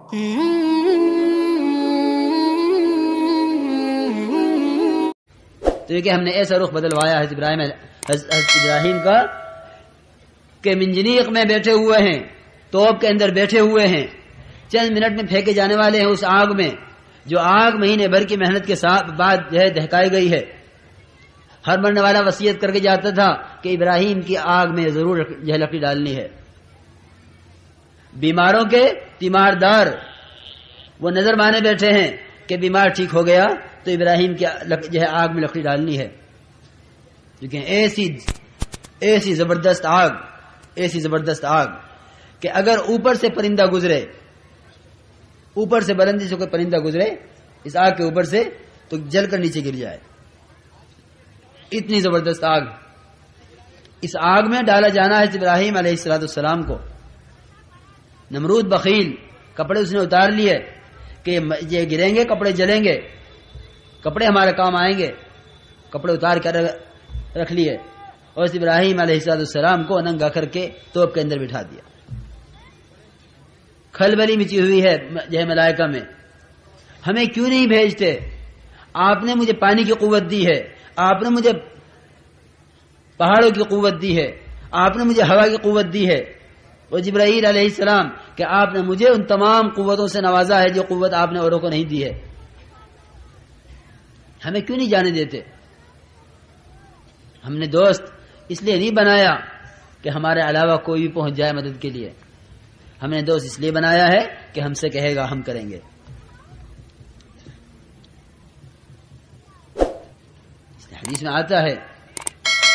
تو یہ کہ ہم نے ایسا رخ بدلوایا حضرت ابراہیم کا کہ منجنیق میں بیٹھے ہوئے ہیں، توپ کے اندر بیٹھے ہوئے ہیں، چند منٹ میں پھینکے جانے والے ہیں اس آگ میں، جو آگ مہینے بھر کی محنت کے بعد جو ہے دہکائی گئی ہے۔ ہر مرنے والا وصیت کر کے جاتا تھا کہ ابراہیم کی آگ میں ضرور جو ہے لکڑی ڈالنی ہے۔ بیماروں کے تیماردار وہ نظر مانے بیٹھے ہیں کہ بیمار ٹھیک ہو گیا تو ابراہیم کی جو ہے آگ میں لکڑی ڈالنی ہے، لیکن ایسی زبردست آگ کہ اگر اوپر سے پرندہ گزرے، اوپر سے بلندی سے کوئی پرندہ گزرے اس آگ کے اوپر سے تو جل کر نیچے گر جائے، اتنی زبردست آگ۔ اس آگ میں ڈالا جانا ہے ابراہیم علیہ السلام کو۔ نمرود بخیل، کپڑے اس نے اتار لیے کہ یہ گریں گے کپڑے جلیں گے، کپڑے ہمارے کام آئیں گے، کپڑے اتار کر رکھ لیے اور اس ابراہیم علیہ السلام کو ننگا کر کے توپ کے اندر بٹھا دیا۔ کھلبلی مچی ہوئی ہے جو ہے ملائکہ میں، ہمیں کیوں نہیں بھیجتے؟ آپ نے مجھے پانی کی قوت دی ہے، آپ نے مجھے پہاڑوں کی قوت دی ہے، آپ نے مجھے ہوا کی قوت دی ہے، اور جبرائیل علیہ السلام کہ آپ نے مجھے ان تمام قوتوں سے نوازا ہے جو قوت آپ نے اوروں کو نہیں دی ہے، ہمیں کیوں نہیں جانے دیتے؟ ہم نے دوست اس لیے نہیں بنایا کہ ہمارے علاوہ کوئی بھی پہنچ جائے مدد کے لیے، ہم نے دوست اس لیے بنایا ہے کہ ہم سے کہے گا ہم کریں گے۔ حدیث میں آتا ہے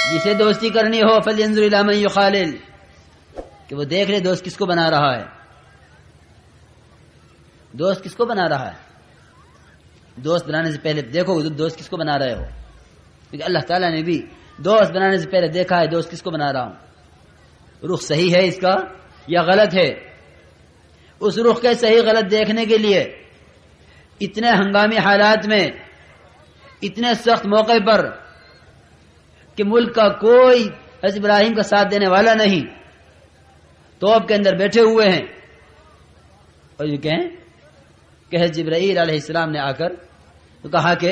جسے دوستی کرنی ہو فلینظر الی من یخالل، کہ وہ دیکھ لے دوست کس کو بنا رہا ہے، دوست کس کو بنا رہا ہے۔ دوست بنانے سے پہلے دیکھو دوست کس کو بنا رہے ہو، کیونکہ اللہ تعالیٰ نے بھی دوست بنانے سے پہلے دیکھا ہے دوست کس کو بنا رہا ہوں، رخ صحیح ہے اس کا یا غلط ہے۔ اس رخ کے صحیح غلط دیکھنے کے لیے اتنے ہنگامی حالات میں، اتنے سخت موقع پر کہ ملک کا کوئی حضرت ابراہیم کا ساتھ دینے والا نہیں، توپ کے اندر بیٹھے ہوئے ہیں، اور یہ کہیں کہ حضرت جبرائیل علیہ السلام نے آ کر تو کہا کہ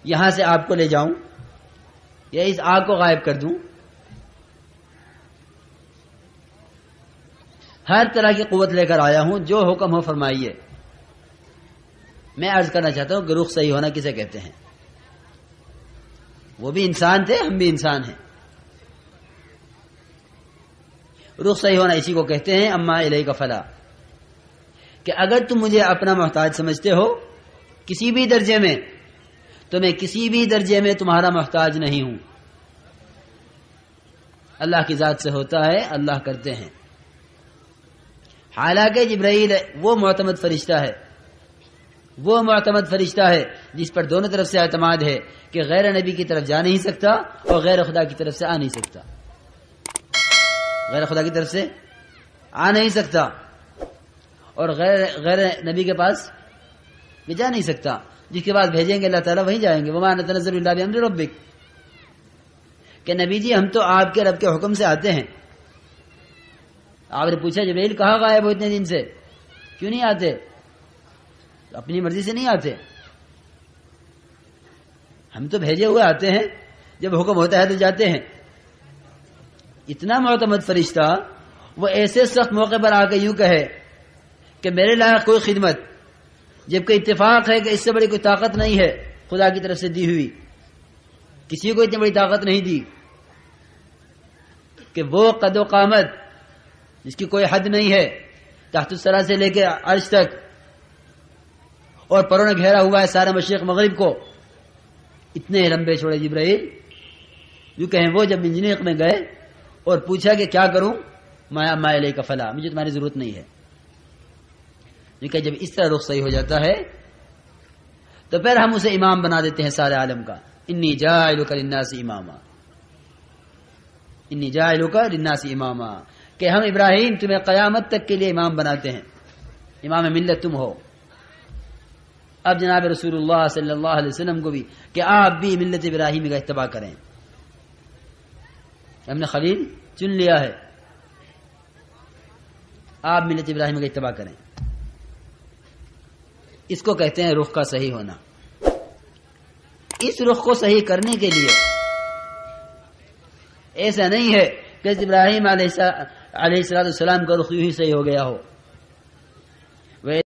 یہاں سے آپ کو لے جاؤں یا اس آگ کو غائب کر دوں، ہر طرح کی قوت لے کر آیا ہوں، جو حکم ہو فرمائیے۔ میں عرض کرنا چاہتا ہوں کہ رخ صحیح ہونا کسے کہتے ہیں؟ وہ بھی انسان تھے، ہم بھی انسان ہیں۔ رخ صحیح ہونا اسی کو کہتے ہیں اما الیک فلا، کہ اگر تم مجھے اپنا محتاج سمجھتے ہو کسی بھی درجے میں تو میں کسی بھی درجے میں تمہارا محتاج نہیں ہوں۔ اللہ کی ذات سے ہوتا ہے، اللہ کرتے ہیں۔ حالانکہ جبرائیل وہ معتمد فرشتہ ہے جس پر دونوں طرف سے اعتماد ہے کہ غیر نبی کی طرف جا نہیں سکتا اور غیر خدا کی طرف سے آ نہیں سکتا، غیر خدا کی طرف سے آ نہیں سکتا اور غیر نبی کے پاس بھی جا نہیں سکتا، جس کے بعد بھیجیں گے اللہ تعالیٰ وہیں جائیں گے۔ وما نتنزل الا بامر ربک، کہ نبی جی ہم تو آپ کے رب کے حکم سے آتے ہیں۔ آپ نے پوچھا جبرائیل کہاں غائب ہو اتنے دن سے، کیوں نہیں آتے؟ اپنی مرضی سے نہیں آتے، ہم تو بھیجے ہوئے آتے ہیں، جب حکم ہوتا ہے تو جاتے ہیں۔ اتنا معتمد فرشتہ وہ ایسے سخت موقع پر آ کے یوں کہے کہ میرے لائق کوئی خدمت، جبکہ اتفاق ہے کہ اس سے بڑی کوئی طاقت نہیں ہے خدا کی طرف سے دی ہوئی، کسی کو اتنی بڑی طاقت نہیں دی کہ وہ قد و قامت جس کی کوئی حد نہیں ہے، تحت الثری سے لے کے عرش تک، اور پروں نے گھیرا ہوا ہے سارے مشرق مغرب کو، اتنے لمبے چوڑے جبرائیل یوں کہیں وہ جب منجنیق میں گئے اور پوچھا کہ کیا کروں، ما الیک فلا، مجھے تمہاری ضرورت نہیں ہے۔ کیونکہ جب اس طرح رخ صحیح ہو جاتا ہے تو پھر ہم اسے امام بنا دیتے ہیں سارے عالم کا۔ انی جاعلک للناس اماما، انی جاعلک للناس اماما، کہ ہم ابراہیم تمہیں قیامت تک کے لیے امام بناتے ہیں، امام ملت تم ہو۔ اب جناب رسول اللہ صلی اللہ علیہ وسلم کو بھی کہ آپ بھی ملت ابراہیمی کا اتباع کریں، ہم نے خلیل چن لیا ہے، آپ ملت ابراہیم کا اتباع کریں. اس کو کہتے ہیں رخ کا صحیح ہونا. اس رخ کو صحیح کرنے کے لیے ایسا نہیں ہے کہ ابراہیم علیہ السلام کا رخ یوں ہی صحیح ہو گیا ہو.